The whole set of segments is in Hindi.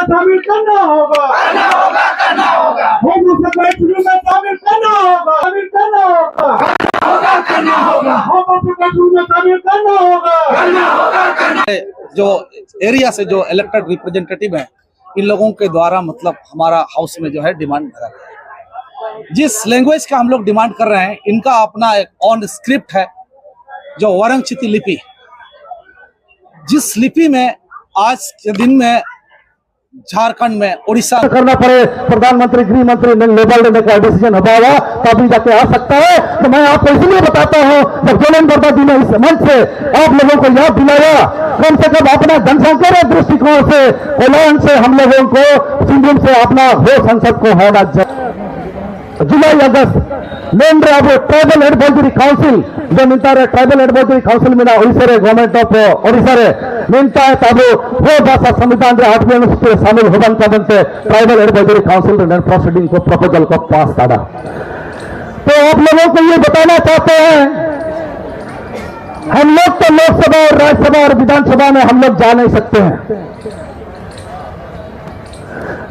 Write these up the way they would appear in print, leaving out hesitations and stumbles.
शामिल करना होगा, करना होगा। होमोसेक्सुअल में शामिल करना होगा, करना होगा। होमोसेक्सुअल में शामिल करना होगा। जो एरिया से जो इलेक्टेड रिप्रेजेंटेटिव हैं, इन लोगों के द्वारा मतलब हमारा हाउस में जो है डिमांड भरा गया है। जिस लैंग्वेज का हम लोग डिमांड कर रहे हैं, इनका अपना एक ऑन स्क्रिप्ट है जो वरंगचिती लिपि, जिस लिपि में आज के दिन में झारखंड में उड़ीसा करना पड़े, प्रधानमंत्री गृह मंत्री ने लेवल देने का डिसीजन हटाया तभी जाके आ सकता है। तो मैं आपको इसलिए बताता हूं, जब जोलेंद्र जी ने इस मंच से आप लोगों को याद दिलाया, कम से कम अपना जनसंख्या दृष्टिकोण से कोलान से हम लोगों को सिंधुम से अपना हो संसद को होना जुलाई अगस्त नेंद्रे अब ट्राइबल एडवाइजरी काउंसिल जो निंता रे ट्राइबल एडवाइजरी काउंसिल में ओडिशा रे गवर्नमेंट ऑफ ओडिशा रे निंता है तब वो भाषा संविधान रे 8वीं अनुसूची शामिल होबन बनते ट्राइबल एडवाइजरी काउंसिल रे प्रोसीडिंग को प्रपोजल को पास करा। तो आप लोगों को ये बताना चाहते हैं, हम लोग तो लोकसभा और राज्यसभा और विधानसभा में हम लोग जा नहीं सकते हैं,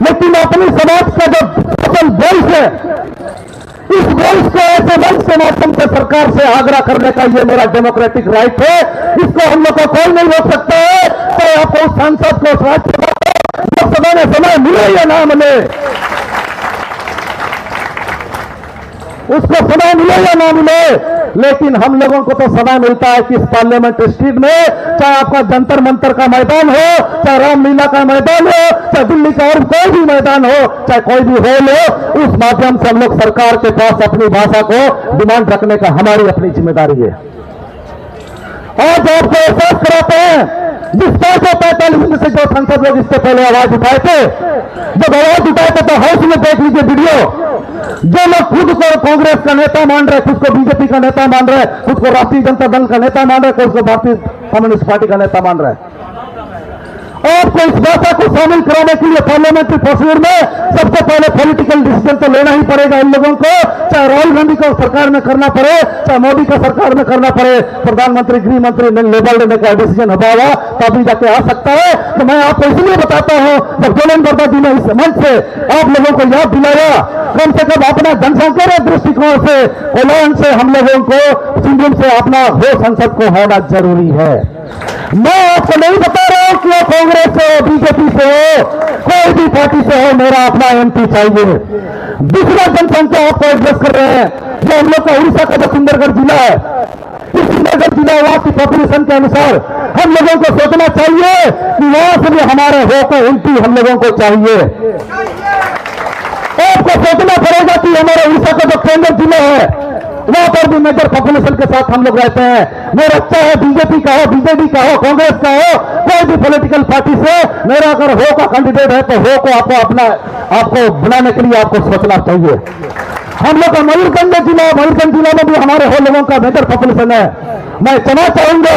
लेकिन अपनी समाज का जो वॉइस है, इस वॉइस को ऐसे मंच के माध्यम से सरकार से आग्रह करने का ये मेरा डेमोक्रेटिक राइट है। इसको हम लोग को कोई नहीं रोक सकता है। तो आपको उस सांसद को राज्यसभा लोकसभा में समय मिले या ना मिले, उसको समय मिले या ना मिले, लेकिन हम लोगों को तो समय मिलता है कि इस पार्लियामेंट स्ट्रीट में, चाहे आपका जंतर मंतर का मैदान हो, चाहे रामलीला का मैदान हो, चाहे दिल्ली का और कोई भी मैदान हो, चाहे कोई भी हॉल हो, उस माध्यम से हम लोग सरकार के पास अपनी भाषा को डिमांड रखने का हमारी अपनी जिम्मेदारी है। आज आपको एहसास कराते हैं, जिस 545 में से जो सांसद लोग इससे पहले आवाज उठाए थे, जब आवाज उठाए थे तो हाउस में देख लीजिए वीडियो, जो लोग खुद को कांग्रेस का नेता मान रहे, खुद को बीजेपी का नेता मान रहे, खुद को राष्ट्रीय जनता दल का नेता मान रहे, खुद को भारतीय कम्युनिस्ट पार्टी का नेता मान रहे, आपको इस भाषा को शामिल कराने के लिए पार्लियामेंट्री प्रोसीजर में सबसे पहले पॉलिटिकल डिसीजन तो लेना ही पड़ेगा इन लोगों को, चाहे राहुल गांधी को सरकार में करना पड़े, चाहे मोदी का सरकार में करना पड़े। प्रधानमंत्री गृह मंत्री ने लेवल देने का डिसीजन हटाया तभी जाके आ सकता है। तो मैं आपको इसलिए बताता हूं, जब जोलेंद्र जी ने इस मंच से आप लोगों को याद दिलाया, कम से कम अपना जनसंख्या दृष्टिकोण से कोलान से हम लोगों को सिंधुम से अपना हो संसद को होना जरूरी है। मैं आपको नहीं बता रहा हूं कि वो कांग्रेस से हो, बीजेपी से हो, कोई भी पार्टी से हो, मेरा अपना एमपी चाहिए। दूसरा जनसंख्या आपको एड्रेस कर रहे हैं, जो हम लोग का उड़ीसा का जो सुंदरगढ़ जिला है, इस सुंदरगढ़ जिला वहां की पॉपुलेशन के अनुसार हम लोगों को सोचना चाहिए कि वहां से भी हमारे हो को एमपी हम लोगों को चाहिए। आपको सोचना पड़ेगा कि हमारे उड़ीसा का जो केंद्र जिला है, वहां पर भी मेजर पॉपुलेशन के साथ हम लोग रहते हैं। मेरा चाहे बीजेपी का हो, बीजेडी का हो, कांग्रेस का हो, कोई भी पॉलिटिकल पार्टी से मेरा अगर हो का कैंडिडेट है तो हो को आपको बनाने के लिए आपको सोचना चाहिए। हम लोग का मयूरभंज जिला में भी हमारे हो लोगों का मेजर पॉपुलेशन है। मैं क्षमा चाहूंगा,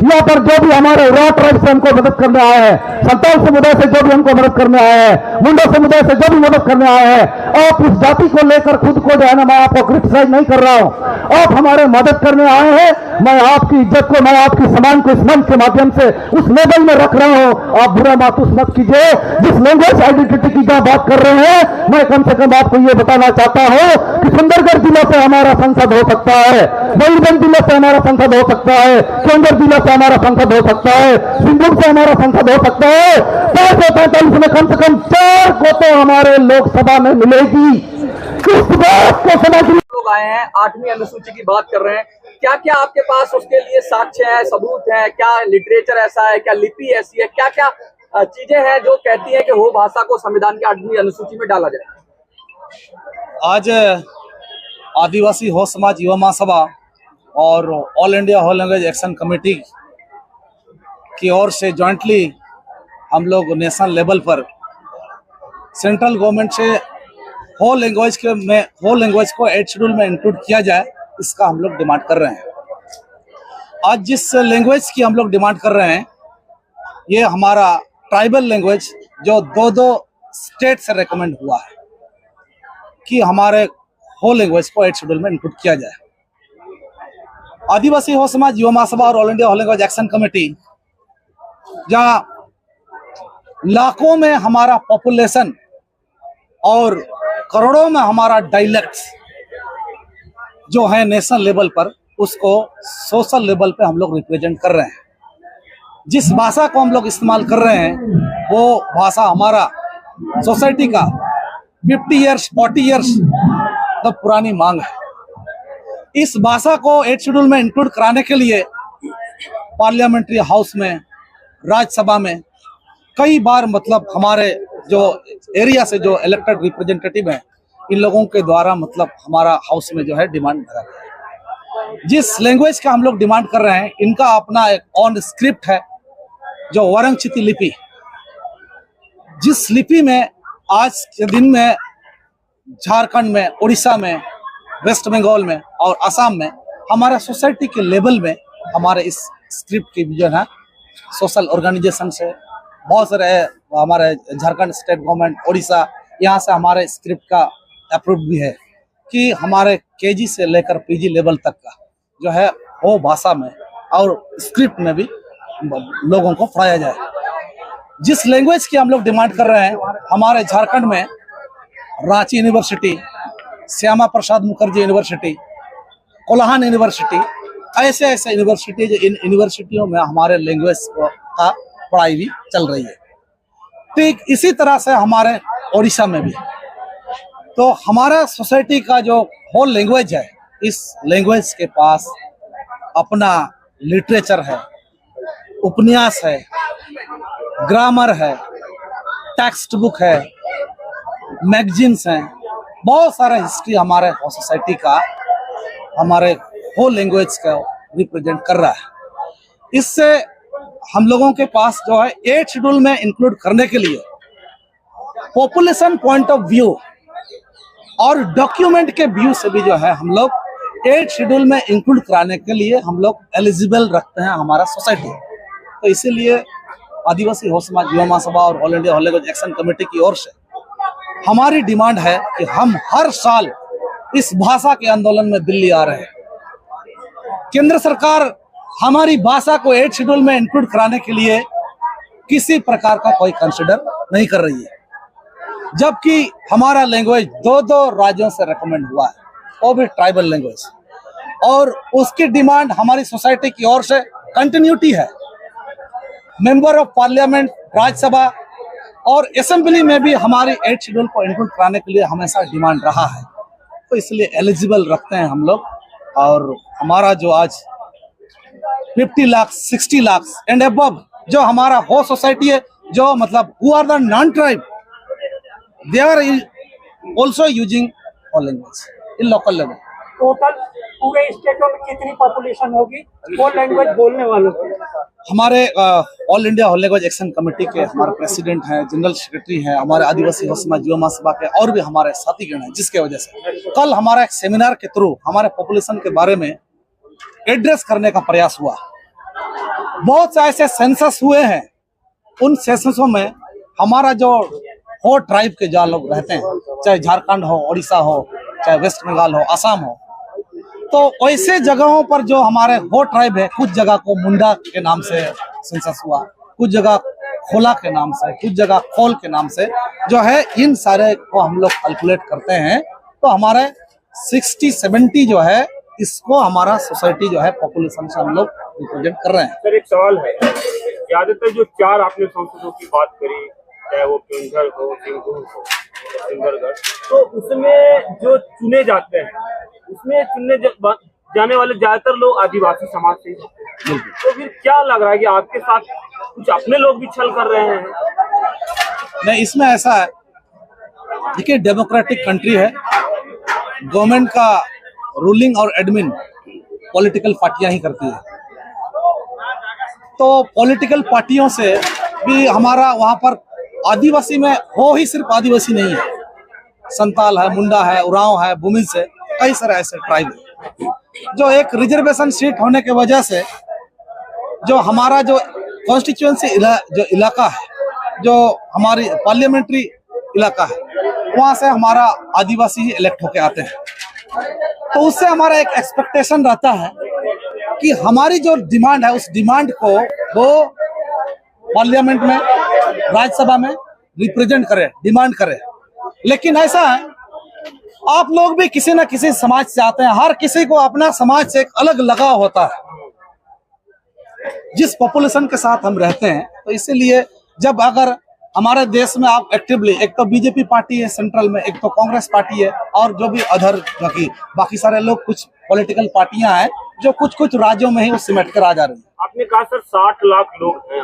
यहाँ पर जो भी हमारे उराव ट्राइब से हमको मदद करने आए हैं, संताल समुदाय से जो भी हमको मदद करने आए हैं, मुंडा समुदाय से जो भी मदद करने आए हैं, आप उस जाति को लेकर खुद को जो है ना, मैं आपको क्रिटिसाइज नहीं कर रहा हूं, आप हमारे मदद करने आए हैं। मैं आपकी इज्जत को, मैं आपकी सम्मान को इस मंच के माध्यम से उस लेवल में रख रहा हूं। आप बुरा महसूस मत कीजिए। जिस लैंग्वेज आइडेंटिटी की क्या बात कर रहे हैं, मैं कम से कम आपको ये बताना चाहता हूं कि सुंदरगढ़ जिला से हमारा संसद हो सकता है, मयूरभंज जिला से हमारा संसद हो सकता है, केंद्र जिला से हमारा संसद हो सकता है, सिंधुम से हमारा संसद हो सकता है। 545 में कम से कम 4 को तो हमारे लोकसभा में मिलेगी। किस बात को समझ लोग आए हैं, 8वीं अनुसूची की बात कर रहे हैं, क्या क्या आपके पास उसके लिए साक्ष्य है, सबूत है, क्या लिटरेचर ऐसा है, क्या लिपि ऐसी है, क्या क्या चीजें हैं जो कहती है कि हो भाषा को संविधान की 8वीं अनुसूची में डाला जाए? आज आदिवासी हो समाज युवा महासभा और all India whole language action committee की ओर से जॉइंटली हम लोग नेशनल लेवल पर सेंट्रल गवर्नमेंट से होल लैंग्वेज को 8 शेड्यूल में इंक्लूड किया जाए, इसका हम लोग डिमांड कर रहे हैं। आज जिस लैंग्वेज की हम लोग डिमांड कर रहे हैं, ये हमारा ट्राइबल लैंग्वेज जो 2 स्टेट से रेकमेंड हुआ है कि हमारे होल लैंग्वेज को 8 शेड्यूल में इंक्लूड किया जाए। आदिवासी हो समाज युवा महासभा और all India whole language action committee जहाँ लाखों में हमारा पॉपुलेशन और करोड़ों में हमारा डायलेक्ट्स जो है नेशनल लेवल पर, उसको सोशल लेवल पे हम लोग रिप्रेजेंट कर रहे हैं। जिस भाषा को हम लोग इस्तेमाल कर रहे हैं वो भाषा हमारा सोसाइटी का 50 ईयर्स 40 ईयर्स तक पुरानी मांग है। इस भाषा को 8 शेड्यूल में इंक्लूड कराने के लिए पार्लियामेंट्री हाउस में, राज्यसभा में कई बार मतलब हमारे जो एरिया से जो इलेक्टेड रिप्रेजेंटेटिव हैं, इन लोगों के द्वारा मतलब हमारा हाउस में जो है डिमांड करा गया है। जिस लैंग्वेज का हम लोग डिमांड कर रहे हैं, इनका अपना एक ऑन स्क्रिप्ट है जो वरंगचिती लिपि, जिस लिपि में आज के दिन में झारखंड में, उड़ीसा में, वेस्ट बंगाल में और असम में हमारे सोसाइटी के लेवल में हमारे इस स्क्रिप्ट की विजन है। सोशल ऑर्गेनाइजेशन से बहुत सारे हमारे झारखंड स्टेट गवर्नमेंट, उड़ीसा, यहाँ से हमारे स्क्रिप्ट का अप्रूव भी है कि हमारे केजी से लेकर पीजी लेवल तक का जो है वो भाषा में और स्क्रिप्ट में भी लोगों को पढ़ाया जाए। जिस लैंग्वेज की हम लोग डिमांड कर रहे हैं, हमारे झारखंड में Ranchi university, Shyama Prasad Mukherjee university, Kolhan university, ऐसे ऐसे यूनिवर्सिटी, जो इन यूनिवर्सिटियों में हमारे लैंग्वेज का पढ़ाई भी चल रही है। ठीक इसी तरह से हमारे उड़ीसा में भी। तो हमारा सोसाइटी का जो होल लैंग्वेज है, इस लैंग्वेज के पास अपना लिटरेचर है, उपन्यास है, ग्रामर है, टेक्स्ट बुक है, मैगजीन्स हैं, बहुत सारा हिस्ट्री हमारे सोसाइटी का हमारे होल लैंग्वेज का रिप्रेजेंट कर रहा है। इससे हम लोगों के पास जो है 8 शेड्यूल में इंक्लूड करने के लिए पॉपुलेशन पॉइंट ऑफ व्यू और डॉक्यूमेंट के व्यू से भी जो है हम लोग 8 शेड्यूल में इंक्लूड कराने के लिए हम लोग एलिजिबल रखते हैं हमारा सोसाइटी। तो इसीलिए आदिवासी हो समाज युवा महासभा और all India language action committee की ओर से हमारी डिमांड है कि हम हर साल इस भाषा के आंदोलन में दिल्ली आ रहे हैं। केंद्र सरकार हमारी भाषा को 8 शेड्यूल में इंक्लूड कराने के लिए किसी प्रकार का कोई कंसिडर नहीं कर रही है, जबकि हमारा लैंग्वेज 2 राज्यों से रेकमेंड हुआ है, वो भी ट्राइबल लैंग्वेज, और उसकी डिमांड हमारी सोसाइटी की ओर से कंटिन्यूटी है। मेंबर ऑफ पार्लियामेंट, राज्यसभा और असेंबली में भी हमारी 8 शेड्यूल को इंक्लूड कराने के लिए हमेशा डिमांड रहा है। तो इसलिए एलिजिबल रखते हैं हम लोग। और हमारा जो आज 50 लाख 60 लाख एंड अबव जो हमारा हो सोसाइटी है, जो मतलब who are the non tribe, they are also using all language in local level. Total पूरे स्टेटों में कितनी पॉपुलेशन होगी वो लैंग्वेज बोलने वालों की? हमारे all India language action committee के हमारे प्रेसिडेंट हैं, जनरल सेक्रेटरी हैं, हमारे आदिवासी हो समाज युवा महासभा के और भी हमारे साथीगण हैं, जिसके वजह से कल हमारा एक सेमिनार के थ्रू हमारे पॉपुलेशन के बारे में एड्रेस करने का प्रयास हुआ। बहुत से ऐसे सेंसस हुए हैं, उन सेंससों में हमारा जो हो ट्राइब के जहाँ लोग रहते हैं, चाहे झारखंड हो, उड़ीसा हो, चाहे वेस्ट बंगाल हो, असम हो, तो ऐसे जगहों पर जो हमारे हो ट्राइब है, कुछ जगह को मुंडा के नाम से सेंसस हुआ, कुछ जगह खोला के नाम से, कुछ जगह खोल के नाम से जो है, इन सारे को हम लोग कैलकुलेट करते हैं तो हमारे 60-70 जो है, इसको हमारा सोसाइटी जो है पॉपुलेशन से हम लोग रिप्रेजेंट कर रहे हैं। सर एक सवाल है, ज्यादातर जो 4 आपने सांसदों की बात करी, चाहे वो केंद्र हो, सिंगूर हो, सिंगरगढ़, तो उसमें जो चुने जाते हैं, उसमें चुनने जाने वाले ज्यादातर लोग आदिवासी समाज से हैं। तो फिर क्या लग रहा है कि आपके साथ कुछ अपने लोग भी छल कर रहे हैं? नहीं, इसमें ऐसा है, देखिए डेमोक्रेटिक कंट्री है, गवर्नमेंट का रूलिंग और एडमिन पॉलिटिकल पार्टियां ही करती है। तो पॉलिटिकल पार्टियों से भी हमारा वहां पर आदिवासी में हो ही सिर्फ आदिवासी नहीं है, संताल है, मुंडा है, उरांव है, भूमिज है, कई सारे ऐसे ट्राइब है। जो एक रिजर्वेशन सीट होने की वजह से जो हमारा जो कॉन्स्टिट्यूएंसी जो इलाका है, जो हमारी पार्लियामेंट्री इलाका है, वहां से हमारा आदिवासी ही इलेक्ट होके आते हैं। तो उससे हमारा एक एक्सपेक्टेशन रहता है कि हमारी जो डिमांड है, उस डिमांड को वो पार्लियामेंट में राज्यसभा में रिप्रेजेंट करे, डिमांड करे। लेकिन ऐसा है, आप लोग भी किसी न किसी समाज से आते हैं, हर किसी को अपना समाज से एक अलग लगाव होता है। जिस पॉपुलेशन के साथ हम रहते हैं, तो इसीलिए जब अगर हमारे देश में आप एक्टिवली, एक तो बीजेपी पार्टी है सेंट्रल में, एक तो कांग्रेस पार्टी है, और जो भी अदर बाकी सारे लोग, कुछ पॉलिटिकल पार्टियां हैं जो कुछ कुछ राज्यों में ही वो सिमट कर आ जा रही है। आपने कहा सर 60 लाख लोग हैं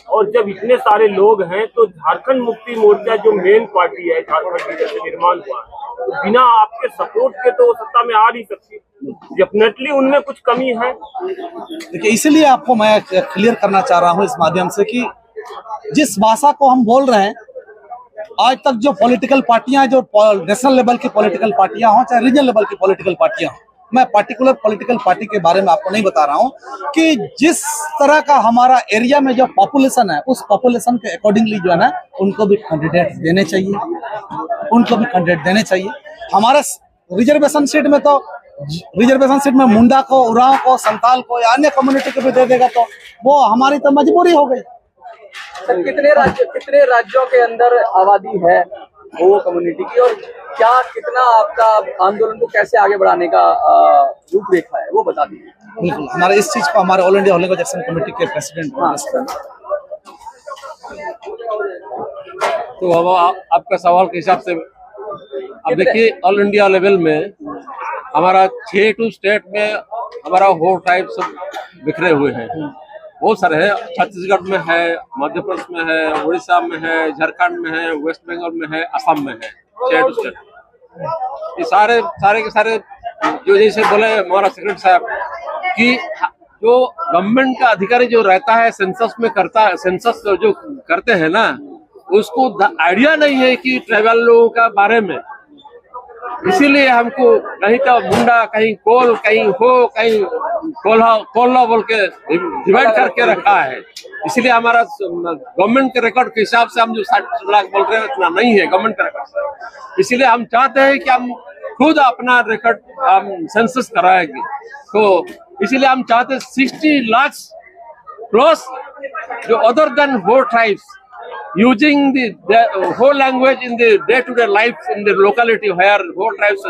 और जब इतने सारे लोग हैं तो झारखंड मुक्ति मोर्चा जो मेन पार्टी है, झारखंड में जैसे निर्माण हुआ है, तो बिना आपके सपोर्ट के तो सत्ता में आ नहीं सकती। डेफिनेटली उनमें कुछ कमी है। देखिए, इसीलिए आपको मैं क्लियर करना चाह रहा हूँ इस माध्यम से कि जिस भाषा को हम बोल रहे हैं, आज तक जो पॉलिटिकल पार्टियां, जो नेशनल लेवल की पॉलिटिकल पार्टियां हों चाहे रीजनल लेवल की पॉलिटिकल पार्टियां हों, मैं पर्टिकुलर पॉलिटिकल पार्टी के बारे में आपको नहीं बता रहा हूं, कि जिस तरह का हमारा एरिया में जो पॉपुलेशन है, उस पॉपुलेशन के अकॉर्डिंगली जो है ना, उनको भी कैंडिडेट देने चाहिए, उनको भी कैंडिडेट देने चाहिए। हमारे रिजर्वेशन सीट में तो मुंडा को, उरांव को, संताल को या अन्य कम्युनिटी को भी दे देगा, तो वो हमारी तो मजबूरी हो गई। सर, कितने राज्यों के अंदर आबादी है वो कम्युनिटी की, और क्या कितना आपका आंदोलन को कैसे आगे बढ़ाने का रूपरेखा है, वो बता दीजिए। बिल्कुल, हमारे इस चीज को हमारे all India whole language action committee के प्रेसिडेंट तो अब आपका सवाल के हिसाब से, अब देखिए ऑल इंडिया लेवल में हमारा 6 स्टेट में हमारा होल ट्राइब सब बिखरे हुए हैं, बहुत सारे हैं। छत्तीसगढ़ में है, मध्य प्रदेश में है, उड़ीसा में है, झारखंड में है, वेस्ट बंगाल में है, असम में है, 6 स्टेट। ये सारे के सारे जो जैसे बोले हमारा सेक्रेटरी साहब कि जो गवर्नमेंट का अधिकारी जो रहता है सेंसस में करता है, सेंसस जो करते हैं ना, उसको आइडिया नहीं है कि ट्राइबल लोगों का बारे में। इसीलिए हमको कहीं तो मुंडा, कहीं कोल, कहीं हो, कहीं कोल्हा बोल के डिवाइड करके रखा है। इसीलिए हमारा गवर्नमेंट के रिकॉर्ड के हिसाब से हम जो 60 लाख बोल रहे हैं उतना नहीं है गवर्नमेंट का रिकॉर्ड से। इसीलिए हम चाहते हैं कि हम खुद अपना रिकॉर्ड हम सेंसस कराएंगे, तो इसीलिए हम चाहते हैं 60 लाख प्लस जो other than Ho tribes using the whole language in the day-to-day life in the locality where whole tribes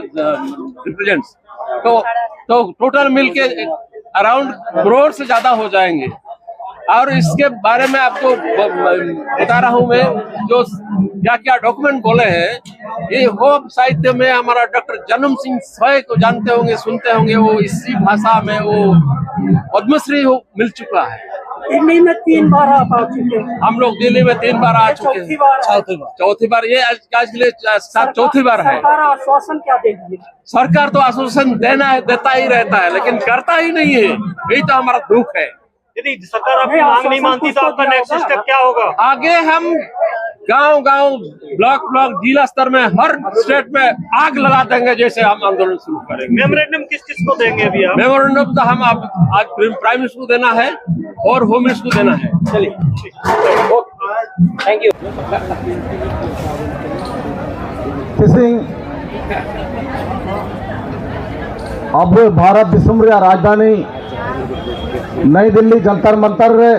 represents, तो टोटल मिलके अराउंड करोड़ से ज्यादा हो जाएंगे। और इसके बारे में आपको बता रहा हूँ मैं, जो क्या क्या डॉक्यूमेंट बोले हैं, ये होप साहित्य में हमारा डॉक्टर जन्म सिंह स्वयं को जानते होंगे, सुनते होंगे, वो इसी भाषा में वो पद्मश्री मिल चुका है। दिल्ली में 3 बार आप आ चुके हैं। हम लोग दिल्ली में 3 बार आ चुके हैं, चौथी बार ये आज के लिए चौथी बार है। सरकार आश्वासन क्या देगी? सरकार तो आश्वासन देता ही रहता है, लेकिन करता ही नहीं है, यही तो हमारा दुख है। यदि सरकार आपकी मांग नहीं मानती तो आपका नेक्स्ट स्टेप क्या होगा? आगे हम गांव, ब्लॉक, जिला स्तर में हर स्टेट में आग लगा देंगे, जैसे हम आंदोलन शुरू करेंगे। मेमोरेंडम किस को देंगे अभी आप? मेमोरेंडम तो हम आज प्राइम मिनिस्टर को देना है और होम मिनिस्टर को देना है। चलिए, थैंक यू। अब भारत दिसम रे राजधानी नई दिल्ली जंतर मंतर रे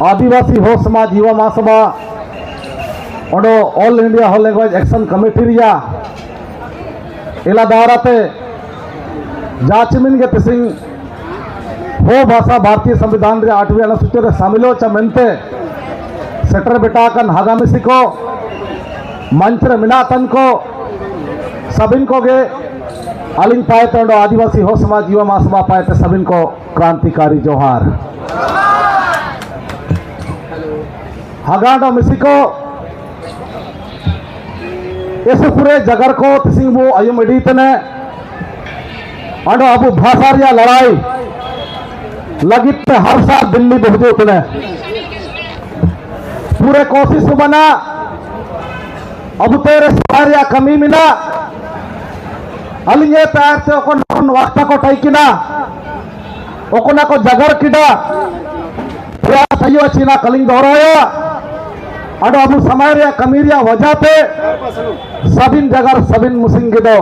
आदिवासी हो समाज युवा महासभा और all India whole language action committee रिया इला दावराते जाचमिन के तिसिंग हो भाषा भारतीय संविधान रे 8वीं अनुसूची रे शामिल हो चमेंते सेटर बेटाकन हगामिसी को मंच रे मिनातन को सबिन को गे अलिंग पाए तो आदिवासी हो समाज युवा महासभा पाए तो सबिन को क्रांतिकारी जोहार। हगाडो मिसी को इस पूरे जगर को तिसिंग वो अयुम इडीतने अंडो अब भाषा रिया लड़ाई लगित हर साल दिल्ली बहुजूत ने पूरे कोशिश बना अब तेरे सारिया कमी मिला अलिंगे तैयार से ओकन वास्ता को टाइकिना ओकना को जगर किडा या सयो चीना कलिंग दोहराया अडो अब समय रे कमीरिया वजह पे सबिन जगर सबिन मुसिंगिदो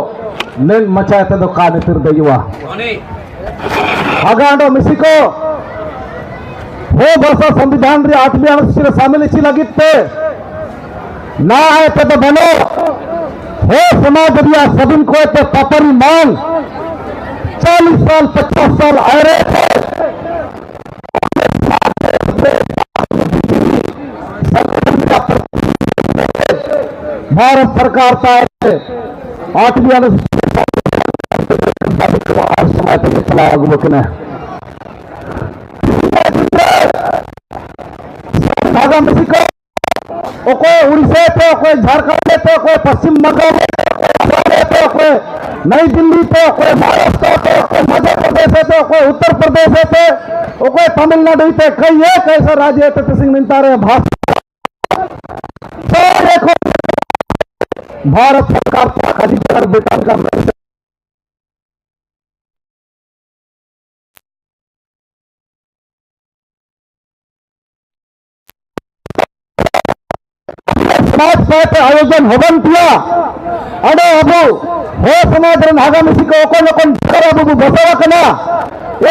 नेन मचाते दो काने तिर दयुवा हगांडो मिसिको हो बस संविधान री 8वीं अनुसूची शामिल लगिते ना है तो बनो हो समाज दिया सभी को पापरी मान 40 साल 50 साल आ रहे थे भारत सरकार का 8वीं अनुसूची चला आगुने कोई उड़ीसा पे कोई झारखंड पे कोई पश्चिम बंगाल पे कोई नई दिल्ली पे कोई महाराष्ट्र पे कोई मध्य प्रदेश पे कोई उत्तर प्रदेश पे कोई तमिलनाडु पे कई एक ऐसा राज्य है सिंह मिलता रहे भारत सरकार का अधिकार बेटा का समाज पे आयोजन हवन किया अरे अबू हो समाज आगामी अबू बसवकना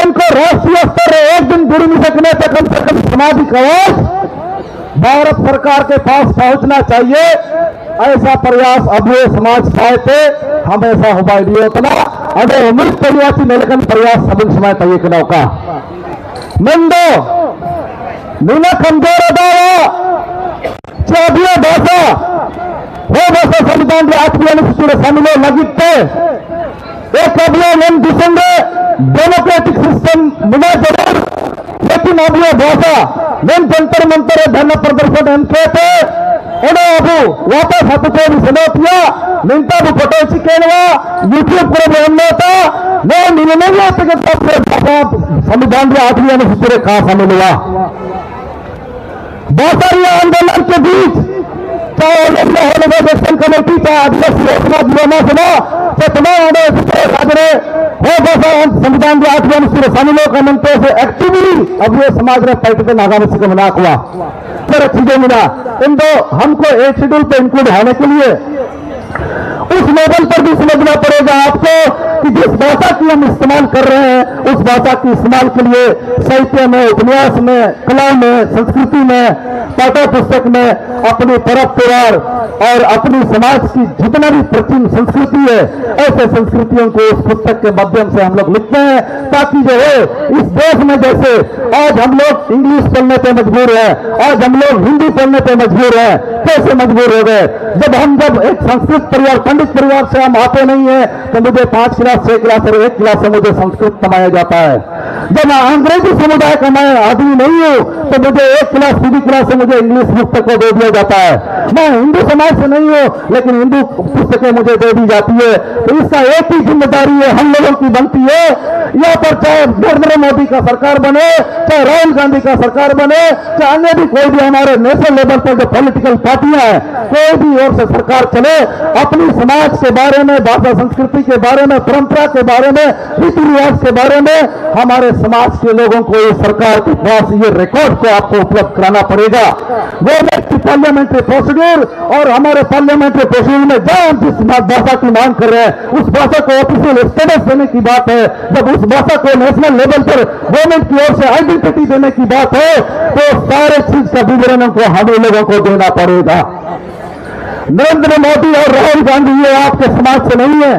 इनको राष्ट्रीय स्तर एक दिन जुड़ी नहीं सकने से कम सामाजिक आवाज भारत सरकार के पास पहुंचना चाहिए। ऐसा प्रयास अब समाज चाहते हमेशा हुबाई दिए उतना अरे अमृत प्रयासी नेलकन प्रयास सभी समय तक नौका मंदो नीला कमजोर दावा चाबिया भाषा हो भाषा संविधान की 8वीं अनुसूची शामिल लगिते एक अभियान दिशेंगे डेमोक्रेटिक सिस्टम मुना जरूर लेकिन अब यह भाषा मैं जंतर मंतर धरना प्रदर्शन हम कहते अबू वापस हतुको सनोतिया मिंता फोटो चिकेनवा यूट्यूब होता मैं निर्णय संविधान की 8वीं अनुसूची कहा शामिल हुआ भाषाई आंदोलन के बीच चाहे एक्शन कमेटी चाहे आदिवासी समाज महासभा हो भाषा संविधान की 8वीं अनुसूची शामिलों का मंत्र से एक्टिवली अब ये समाज में पैटर्न आगामी को मना हुआ फिर चीजें मिला इन दो हमको एक शेड्यूल पे इंक्लूड होने के लिए उस लेवल पर भी समझना पड़ेगा आपको कि जिस भाषा की हम इस्तेमाल कर रहे हैं उस भाषा के इस्तेमाल के लिए साहित्य में उपन्यास में कला में संस्कृति में पाठ्य पुस्तक में अपने पर्व त्योहार और अपनी समाज की जितना भी प्राचीन संस्कृति है ऐसे संस्कृतियों को उस पुस्तक के माध्यम से हम लोग लिखते हैं ताकि जो है इस देश में जैसे आज हम लोग इंग्लिश पढ़ने पे मजबूर है आज हम लोग हिंदी पढ़ने पे मजबूर है कैसे मजबूर हो गए जब एक संस्कृत परिवार पंडित परिवार से हम आते नहीं है तो मुझे 5 क्लास 6 क्लास और 1 क्लास से मुझे संस्कृत कमाया जाता है जब अंग्रेजी समुदाय का मैं आदमी नहीं हूं तो मुझे 1 क्लास सीधी क्लास से मुझे इंग्लिश पुस्तकों दे दिया जाता है मैं हिंदू समाज से नहीं हूं लेकिन हिंदू पुस्तकें मुझे दे दी जाती है तो इसका एक ही जिम्मेदारी है हम लोगों की बनती है यहाँ पर चाहे नरेंद्र मोदी का सरकार बने चाहे राहुल गांधी का सरकार बने चाहे अन्य भी कोई भी हमारे नेशनल लेवल पर जो पॉलिटिकल पार्टियां हैं कोई भी ओर से सरकार चले अपनी समाज के बारे में भाषा संस्कृति के बारे में परंपरा के बारे में रीति रिवाज के बारे में हमारे समाज के लोगों को इस सरकार के पास ये रिकॉर्ड को आपको उपलब्ध कराना पड़ेगा गवर्नमेंट की पार्लियामेंट्री प्रोसीड्यूर और हमारे पार्लियामेंट्री प्रोसीड्यूर में जहां हम जिस भाषा की मांग कर रहे हैं उस भाषा को ऑफिशियल स्टेटस देने की बात है जब उस भाषा को नेशनल लेवल पर गवर्नमेंट की ओर से आइडेंटिटी देने की बात है तो सारे चीज का विवरण को हमें लोगों को देना पड़ेगा। नरेंद्र मोदी और राहुल गांधी ये आपके समाज से नहीं है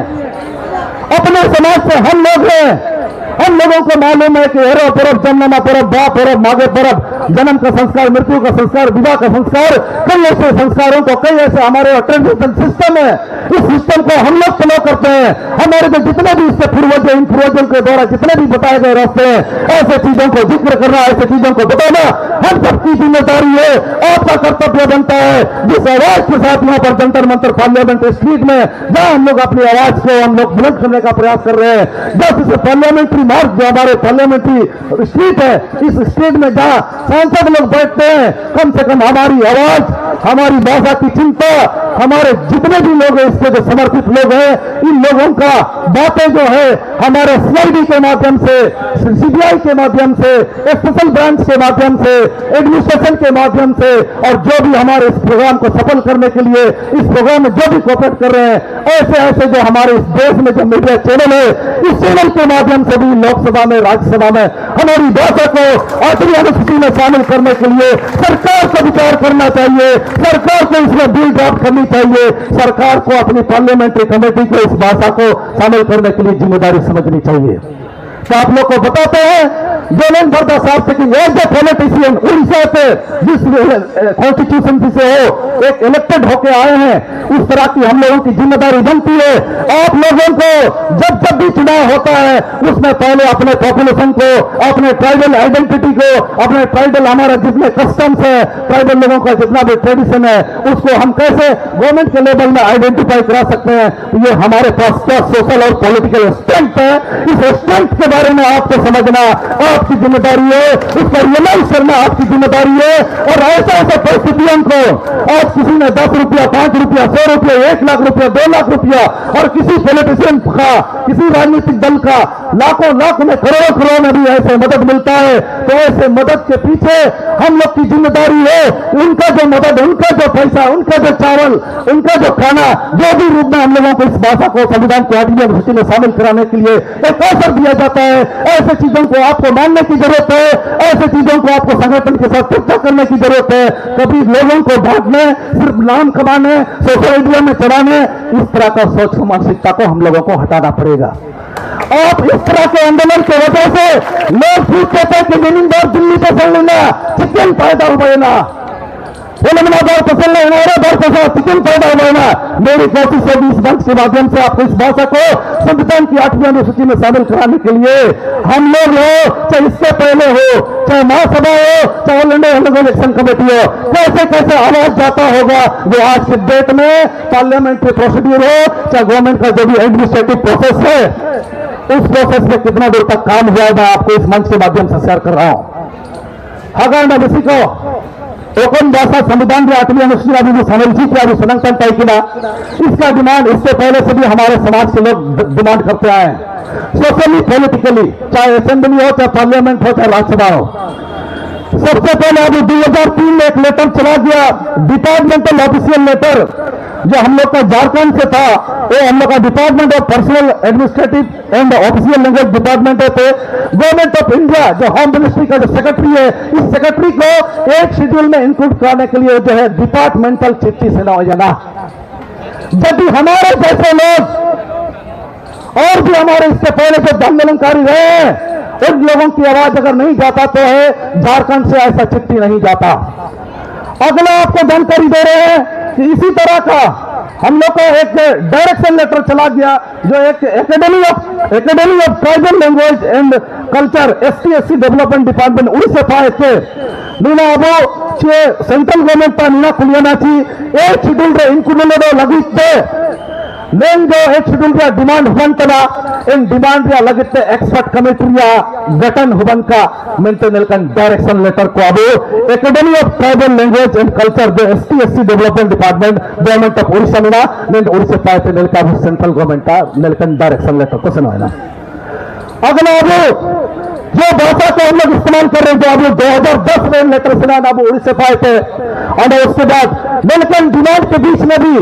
अपने समाज से हम लोग हैं हम लोगों को मालूम है कि हेरो पर्व जन्मना पर्व बा पर्व माघे पर्व जन्म का संस्कार मृत्यु का संस्कार विवाह का संस्कार कई ऐसे संस्कारों को कई ऐसे हमारे ट्रेडिशनल सिस्टम है इस सिस्टम को हम लोग फॉलो करते हैं हमारे जो जितने भी इससे पूर्वज इन पूर्वजों के द्वारा जितने भी बताए गए रास्ते हैं ऐसे चीजों को जिक्र करना ऐसे चीजों को बताना हम सबकी जिम्मेदारी है आपका कर्तव्य बनता है जिस आवाज के साथ यहाँ पर जंतर मंतर पार्लियामेंट स्ट्रीट में जहां हम लोग अपनी आवाज को हम लोग बुलंद करने का प्रयास कर रहे हैं जैसे पार्लियामेंट्री मार्च जो हमारे पार्लियामेंट्री स्ट्रीट है इस स्ट्रीट में जहां सांसद लोग बैठते हैं कम से कम हमारी आवाज हमारी भाषा की चिंता हमारे जितने भी लोग हैं, इसके जो समर्पित लोग हैं, इन लोगों का बातें जो है हमारे सीआईडी के माध्यम से, सीबीआई के माध्यम से, स्पेशल ब्रांच के माध्यम से, एडमिनिस्ट्रेशन के माध्यम से, और जो भी हमारे इस प्रोग्राम को सफल करने के लिए इस प्रोग्राम में जो भी कोऑपरेट कर रहे हैं, ऐसे ऐसे जो हमारे इस देश में जो मीडिया चैनल है, इस चैनल के माध्यम से भी लोकसभा में, राज्यसभा में हमारी भाषा को 8वीं अनुसूची में शामिल करने के लिए सरकार को विचार करना चाहिए, सरकार को इसमें बिल ड्राफ्ट करनी चाहिए, सरकार को अपनी पार्लियामेंट्री कमेटी को इस भाषा को शामिल करने के लिए जिम्मेदारी समझनी चाहिए। तो आप लोग को बताते हैं, जोलन भरदा साहब से कि एज द पॉलिटिशियन उड़ीसा पे जिस कॉन्स्टिट्यूशन से हो एक इलेक्टेड होके आए हैं, उस तरह की हम लोगों की जिम्मेदारी बनती है। आप लोगों को जब भी चुनाव होता है, उसमें पहले अपने पॉपुलेशन को, अपने ट्राइबल आइडेंटिटी को, अपने ट्राइबल हमारा जितने कस्टम्स है, ट्राइबल लोगों का जितना भी ट्रेडिशन है, उसको हम कैसे गवर्नमेंट के लेवल में आइडेंटिफाई करा सकते हैं। ये हमारे पास क्या सोशल और पॉलिटिकल स्ट्रेंथ है, इस स्ट्रेंथ के बारे में आपको समझना आपकी जिम्मेदारी है, उस पर रियलाइज करना आपकी जिम्मेदारी है। और ऐसे ऐसे परिस्थितियों को आज किसी ने 10 रुपया, 5 रुपया, 100 रुपया, 1 लाख रुपया, 2 लाख रुपया, और किसी पॉलिटिशियन का, किसी राजनीतिक दल का लाखों लाख में, करोड़ों करोड़ में भी ऐसे मदद मिलता है, तो ऐसे मदद के पीछे हम लोग की जिम्मेदारी है, उनका जो मदद, उनका जो पैसा, उनका जो चावल, उनका जो खाना, जो भी रूप में हम लोगों को इस भाषा को संविधान की 8वीं अनुसूची में शामिल कराने के लिए एक अवसर दिया जाता है। ऐसे चीजों को आपको मानने की जरूरत है, ऐसे चीजों को आपको संगठन के साथ चर्चा करने की जरूरत है। कभी लोगों को बांटने, सिर्फ नाम कमाने, सोशल मीडिया में चढ़ाने, इस तरह का सोच मानसिकता को हम लोगों को हटाना पड़ेगा। आप इस तरह के आंदोलन की वजह से लोग पूछते थे कि मिनिंदर दिल्ली पे चल लेना, चिकन पैदा हुए ना, चिकन पैदा हुए ना। मेरी कोशिश है इस मंच के माध्यम से आपको इस भाषा को संविधान की 8वीं अनुसूची में शामिल कराने के लिए हम लोग हो, चाहे इससे पहले हो, चाहे महासभा हो, चाहे ऑल इंडिया इलेक्शन कमेटी हो, कैसे कैसे आवाज जाता होगा, वो आज के डेट में पार्लियामेंट्री प्रोसीड्यूर हो, चाहे गवर्नमेंट का जो भी एडमिनिस्ट्रेटिव प्रोसेस है, उस प्रोसेस में कितना देर तक काम हुआ है, आपको इस मंच के माध्यम से शेयर कर रहा हूं। अगर मैं किसी को ओपन भाषा संविधान की 8वीं अनुसूची अभी समझी कि अभी संरक्षण तय किया, इसका डिमांड इससे पहले से भी हमारे समाज के लोग डिमांड करते आए हैं, सोशली पॉलिटिकली, चाहे असेंबली हो, चाहे पार्लियामेंट हो, चाहे राज्यसभा हो। सबसे पहले अभी 2003 में एक लेटर चला गया, डिपार्टमेंटल ऑफिशियल लेटर, जो हम लोग का झारखंड से था, वो हम लोग का department of personal administrative and official language department है। ग्वर्नमेंट ऑफ इंडिया जो होम मिनिस्ट्री का जो सेक्रेटरी है, इस सेक्रेटरी को एक शेड्यूल में इंक्लूड कराने के लिए जो है डिपार्टमेंटल चिट्ठी से योजना। यदि हमारे जैसे लोग और भी हमारे इससे पहले जो आंदोलनकारी रहे हैं, उन लोगों की आवाज अगर नहीं जाता तो है झारखंड से ऐसा चिट्ठी नहीं जाता। अगला आपको जानकारी दे रहे हैं कि इसी तरह का हम लोग का एक डायरेक्शन लेटर चला गया, जो एक academy of tribal language and culture ST/SC development department Orissa पाए नीना अबो सेंट्रल गवर्नमेंट का नीना खुलियानाची एक शेड्यूल इंक्लूड लगिते लेकिन जो एक शेड्यूल का डिमांड हुबन तना इन डिमांड लगते एक्सपर्ट कमेटी गठन हुबन का मिलते निलकन डायरेक्शन लेटर को अब academy of tribal language and culture जो ST/SC development department government of Orissa मिला लेकिन उड़ीसा पाए निलका सेंट्रल गवर्नमेंट का निलकन डायरेक्शन लेटर को सुना है ना। अगला अब जो भाषा को हम लोग इस्तेमाल कर रहे हैं, जो अब 2010 में लेटर सुना अब उड़ीसा पाए थे, और उसके बाद निलकन डिमांड के बीच में भी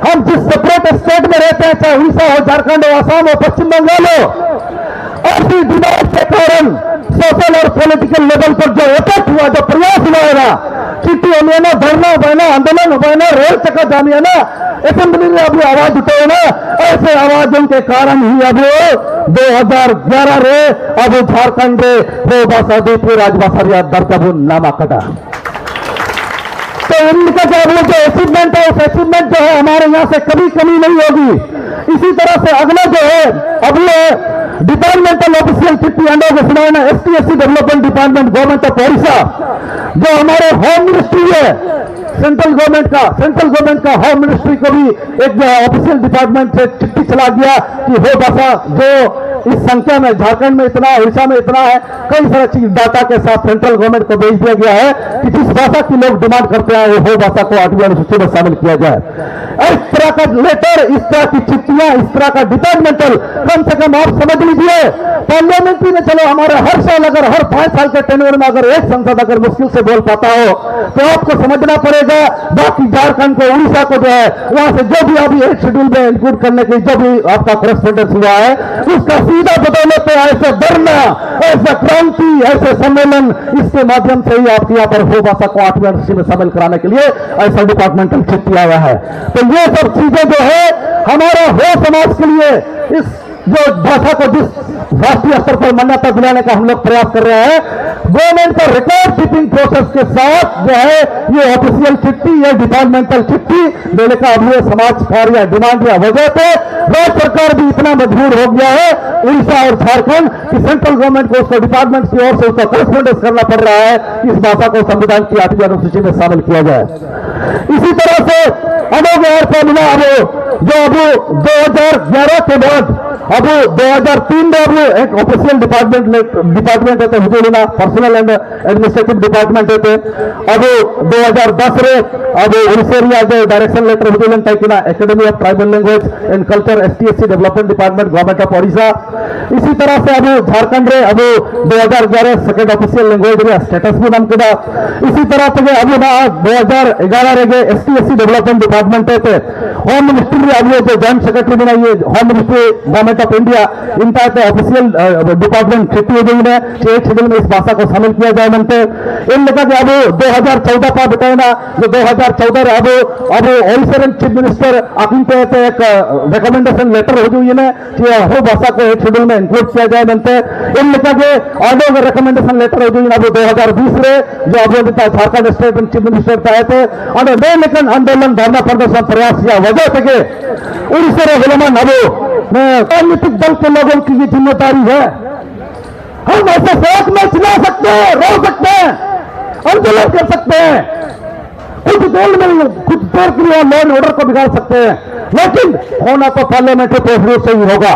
हम जिस सेपरेट स्टेट में रहते हैं, चाहे उड़ीसा हो, झारखंड हो, आसाम हो, पश्चिम बंगाल हो, ऐसी डिमांड के कारण सोशल और पॉलिटिकल लेवल पर जो इफेक्ट हुआ, जो प्रयास हुआ है ना, चिट्ठी होने ना, धरना बहना, आंदोलन बहना, रेल चक्का जानिए ना, असेंबली में अभी आवाज उठे ना, ऐसे आवाजों के कारण ही अब 2011 रे अब झारखंड रे हो भाषा दीपी राजभाषा दर्जबू नामा कटा। तो इनका जो अचीवमेंट है, उस अचीवमेंट जो है हमारे यहाँ से कभी कमी नहीं होगी। इसी तरह से अगला जो है अब ये डिपार्टमेंटल ऑफिशियल चिट्ठी अंडर को सुनाना ST/SC development department government of Odisha, जो हमारे होम मिनिस्ट्री है सेंट्रल गवर्नमेंट का होम मिनिस्ट्री को भी एक ऑफिशियल डिपार्टमेंट से चिट्ठी चला गया कि वो भाषा जो इस संख्या में झारखंड में इतना, उड़ीसा में इतना है, कई सारे चीज डाटा के साथ सेंट्रल गवर्नमेंट को भेज दिया गया है कि जिस भाषा की लोग डिमांड करते हैं वो भाषा को 8वीं अनुसूची में शामिल किया जाए। इस तरह का लेटर, इस तरह की चिट्ठियां, इस तरह का डिपार्टमेंटल, कम से कम आप समझ लीजिए पार्लियामेंट्री में चलो हमारे हर साल अगर हर 5 साल के टेन्योर में अगर एक संसद अगर मुश्किल से बोल पाता हो तो आपको समझना पड़ेगा बाकी झारखंड को, उड़ीसा को जो है वहां से जो भी अभी 8 शेड्यूल में इंक्लूड करने की जो भी आपका कॉरेस्पॉन्डेंस हुआ है उसका सीधा बदौलत है ऐसे धरना, ऐसा क्रांति, ऐसे सम्मेलन, इसके माध्यम से ही आपके यहाँ पर हो भाषा को 8वीं अनुसूची में शामिल कराने के लिए ऐसा डिपार्टमेंटल चिट्ठी आया है। तो ये सब चीजें जो है हमारा हो समाज के लिए, इस जो भाषा को जिस राष्ट्रीय स्तर पर मान्यता दिलाने का हम लोग प्रयास कर रहे हैं, गवर्नमेंट का रिकॉर्ड कीपिंग प्रोसेस के साथ जो है ये ऑफिशियल चिट्ठी, ये डिपार्टमेंटल चिट्ठी देने का अब ये समाज कार्य डिमांड या वजह से राज्य सरकार भी इतना मजबूर हो गया है उड़ीसा और झारखंड कि सेंट्रल गवर्नमेंट को उसको डिपार्टमेंट की ओर से उसका कॉरेस्पॉन्डेंस करना पड़ रहा है कि इस भाषा को संविधान की 8वीं अनुसूची में शामिल किया जाए। इसी तरह से अनोख मिला जो अब 2011 के बाद अब 2003 में अब एक ऑफिशियल डिपार्टमेंट है हुजूरिना पर्सनल एंड एडमिनिस्ट्रेटिव डिपार्टमेंट है। अब 2010 रे अब उड़ीसा जो डायरेक्शन लेटर हुजूरिन तैकिना academy of tribal language and culture STSC development department government of Odisha. इसी तरह से अब झारखंड रे अब 2011 सेकेंड ऑफिशियल लैंग्वेज रे स्टेटस भी नाम किया। इसी तरह से अब 2011 रे STSC डेवलपमेंट डिपार्टमेंट है होम मिनिस्ट्री अब ये जो जॉइंट सेक्रेटरी बना ये home ministry government of India इनका ऑफिशियल डिपार्टमेंट छुट्टी हो गई है 6 शेड्यूल में इस भाषा को शामिल किया जाए बनते इन लेकर के अब 2014 का बताना जो 2014 अब ओडिशा चीफ मिनिस्टर आकिन पे एक रिकमेंडेशन लेटर हो गई है कि हो भाषा को 1 शेड्यूल में इंक्लूड किया जाए बनते इन लेकर के ऑर्डर रिकमेंडेशन लेटर हो गई अब 2020 रे जो अब झारखंड स्टेट चीफ मिनिस्टर चाहे थे और लेकिन आंदोलन धरना प्रदर्शन प्रयास या वजह से उड़ीसा विलमन अब राजनीतिक दल के लोगों की ये जिम्मेदारी है। हम ऐसे सड़क में चिल्ला सकते हैं, रो सकते हैं, आंदोलन कर सकते हैं, कुछ देर में कुछ देर के लिए लॉ एंड ऑर्डर को बिगाड़ सकते हैं, लेकिन होना तो पार्लियामेंट्री प्रोसीजर से ही होगा।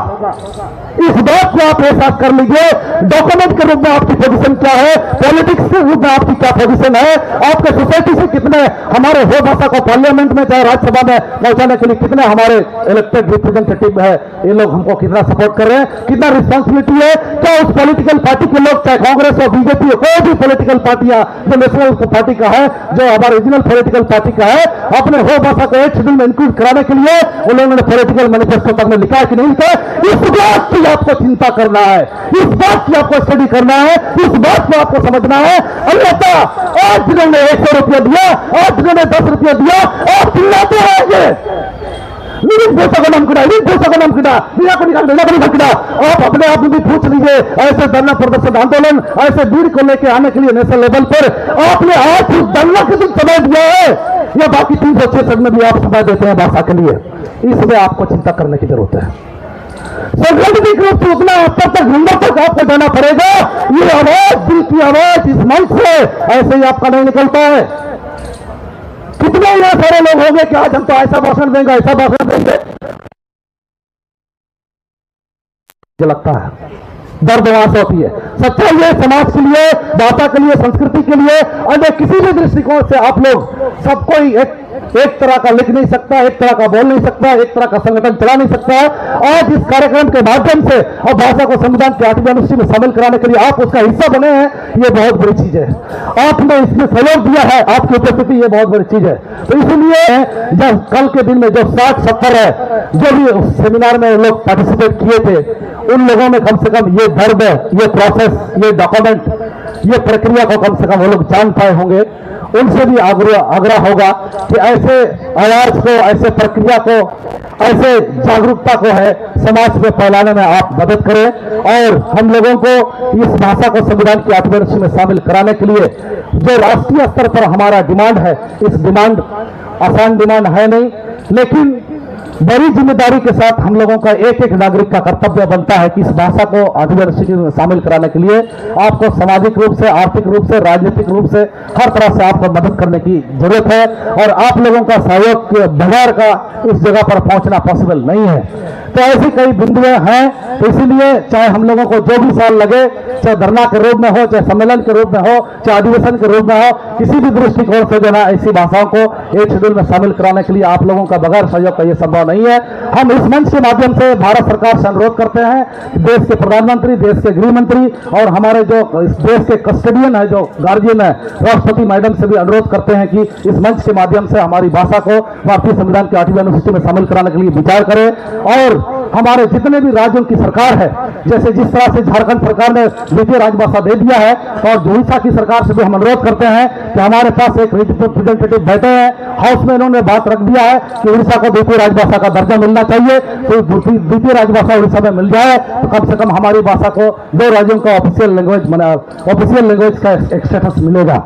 इस बात को आप एहसास कर लीजिए डॉक्यूमेंट के रूप में आपकी पोजीशन क्या है, पॉलिटिक्स के रूप में आपकी क्या पोजीशन है, आपके सोसाइटी से कितने हमारे हो भाषा को पार्लियामेंट में चाहे राज्यसभा में पहुंचाने के लिए कितने हमारे इलेक्टेड रिप्रेजेंटेटिव है, ये लोग हमको कितना सपोर्ट कर रहे हैं, कितना रिस्पॉन्सिबिलिटी है। क्या उस पॉलिटिकल पार्टी के लोग चाहे कांग्रेस और बीजेपी कोई भी पॉलिटिकल पार्टियां जो नेशनल पार्टी का है जो हमारे रीजनल पॉलिटिकल पार्टी का है अपने हो भाषा को 1 शेड्यूल में इंक्लूड कराने के लिए उन लोगों ने पॉलिटिकल मैनिफेस्टो तक में लिखा है कि नहीं लिखा, इस बात की आपको चिंता करना है, इस बात की आपको स्टडी करना है, इस बात को आपको समझना है। अन्यथा आज जिन्होंने 100 रुपया दिया, आज जिन्होंने 10 रुपया दिया, आप चिल्लाते रहेंगे आप अपने आप भी पूछ लीजिए ऐसे धरना प्रदर्शन आंदोलन ऐसे भीड़ को लेकर आने के लिए नेशनल लेवल पर आपने आज उस धरना के दिन समय दिया है या बाकी 366 में भी आप समय देते हैं भाषा के लिए, इसमें आपको चिंता करने की जरूरत है। संगठनिक रूप से उतना स्तर तक हिम्मत तक आपको देना पड़ेगा। ये आवाज दिल की आवाज इस मंच से ऐसे ही आपका नहीं निकलता है। कितने यहाँ सारे लोग होंगे कि आज हम तो ऐसा भाषण देंगे ऐसा भाषण देंगे, लगता है दर्द वहां से होती है। सच्चाई है समाज के लिए, भाषा के लिए, संस्कृति के लिए अन्य किसी भी दृष्टिकोण से आप लोग सबको ही एक तरह का लिख नहीं सकता, एक तरह का बोल नहीं सकता, एक तरह का संगठन चला नहीं सकता। आज इस कार्यक्रम के माध्यम से और भाषा को संविधान की 8वीं अनुसूची में शामिल कराने के लिए आप उसका हिस्सा बने हैं, ये बहुत बड़ी चीज है। आपने इसमें सहयोग दिया है, आपकी उपस्थिति ये बहुत बड़ी चीज है। तो इसलिए जब कल के दिन में जो 60-70 है जो भी उस सेमिनार में लोग पार्टिसिपेट किए थे उन लोगों में कम से कम ये धर्म, ये प्रोसेस, ये डॉक्यूमेंट, ये प्रक्रिया को कम से कम वो लोग जान पाए होंगे। उनसे भी आग्रह होगा कि ऐसे आवाज को, ऐसे प्रक्रिया को, ऐसे जागरूकता को है समाज में फैलाने में आप मदद करें और हम लोगों को इस भाषा को संविधान की 8वीं अनुसूची में शामिल कराने के लिए जो राष्ट्रीय स्तर पर हमारा डिमांड है, इस डिमांड आसान डिमांड है नहीं, लेकिन बड़ी जिम्मेदारी के साथ हम लोगों का एक नागरिक का कर्तव्य बनता है कि इस भाषा को 8वीं अनुसूची में शामिल कराने के लिए आपको सामाजिक रूप से, आर्थिक रूप से, राजनीतिक रूप से हर तरह से आपको मदद करने की जरूरत है और आप लोगों का सहयोग के बगैर का इस जगह पर पहुंचना पॉसिबल नहीं है। तो ऐसी कई बिंदुएं हैं। तो इसीलिए चाहे हम लोगों को जो भी साल लगे, चाहे धरना के रूप में हो, चाहे सम्मेलन के रूप में हो, चाहे अधिवेशन के रूप में हो, किसी भी दृष्टिकोण से जो है ऐसी भाषाओं को एक शेड्यूल में शामिल कराने के लिए आप लोगों का बगैर सहयोग का ये संभव नहीं है। हम इस मंच के माध्यम से भारत सरकार से अनुरोध करते हैं, देश के प्रधानमंत्री, देश के गृह मंत्री और हमारे जो इस देश के कस्टोडियन है, जो गार्जियन है, राष्ट्रपति मैडम से भी अनुरोध करते हैं कि इस मंच के माध्यम से हमारी भाषा को भारतीय संविधान की 8वीं अनुसूची में शामिल कराने के लिए विचार करें। और हमारे जितने भी राज्यों की सरकार है, जैसे जिस तरह से झारखंड सरकार ने द्वितीय राजभाषा दे दिया है, और उड़ीसा की सरकार से भी हम अनुरोध करते हैं कि हमारे पास एक रिप्रेजेंटेटिव बैठे हैं, हाउस में इन्होंने बात रख दिया है कि उड़ीसा को द्वितीय राजभाषा का दर्जा मिलना चाहिए। तो द्वितीय राजभाषा उड़ीसा में मिल जाए तो कम से कम हमारी भाषा को 2 राज्यों का ऑफिशियल लैंग्वेज का एक स्टेटस मिलेगा।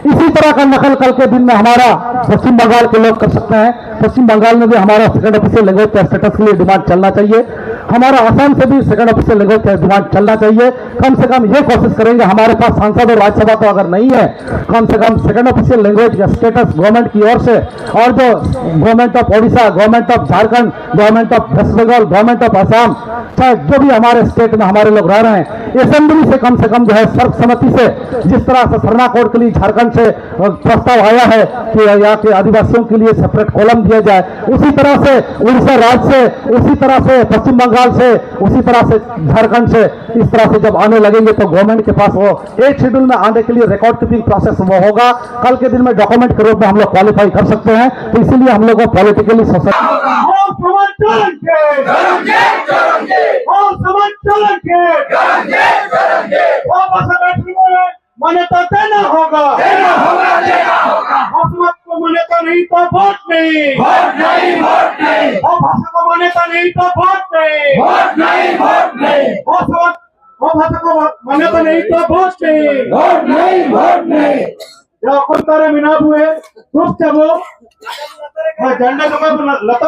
इसी तरह का नकल कल के दिन में हमारा पश्चिम बंगाल के लोग कर सकते हैं। पश्चिम बंगाल में भी हमारा सेकंड ऑफिशियल लैंग्वेज का स्टेटस के लिए डिमांड चलना चाहिए। हमारा असम से भी सेकंड ऑफिशियल लैंग्वेज का डिमांड चलना चाहिए। कम से कम ये कोशिश करेंगे, हमारे पास सांसद और राज्यसभा तो अगर नहीं है, कम से कम सेकंड ऑफिशियल लैंग्वेज का स्टेटस गवर्नमेंट की ओर से, और जो government of Odisha, government of Jharkhand, government of West Bengal, government of Assam, चाहे जो भी हमारे स्टेट में हमारे लोग रह रहे हैं, असेंबली से कम जो है सर्वसम्मति से, जिस तरह से सरना कोड के लिए झारखंड से प्रस्ताव आया है कि यहाँ के आदिवासियों के लिए सेपरेट कॉलम दिया जाए, उसी तरह से उड़ीसा राज्य से, उसी तरह से पश्चिम बंगाल से, उसी तरह से झारखंड से, इस तरह से जब आने लगेंगे तो गवर्नमेंट के पास वो एक शेड्यूल में आने के लिए रिकॉर्ड कीपिंग प्रोसेस वो होगा। कल के दिन में डॉक्यूमेंट के रूप में हम लोग क्वालिफाई कर सकते हैं। तो इसीलिए हम लोग को पॉलिटिकली मान्यता देना होगा, भाषा को मान्यता नहीं तो वोट नहीं, और भाषा को मान्यता नहीं तो वोट नहीं, भाषा को मान्यता नहीं तो वोट नहीं। जो अपन तारे मिनाब हुए, चुप चबो, झंडा तो लता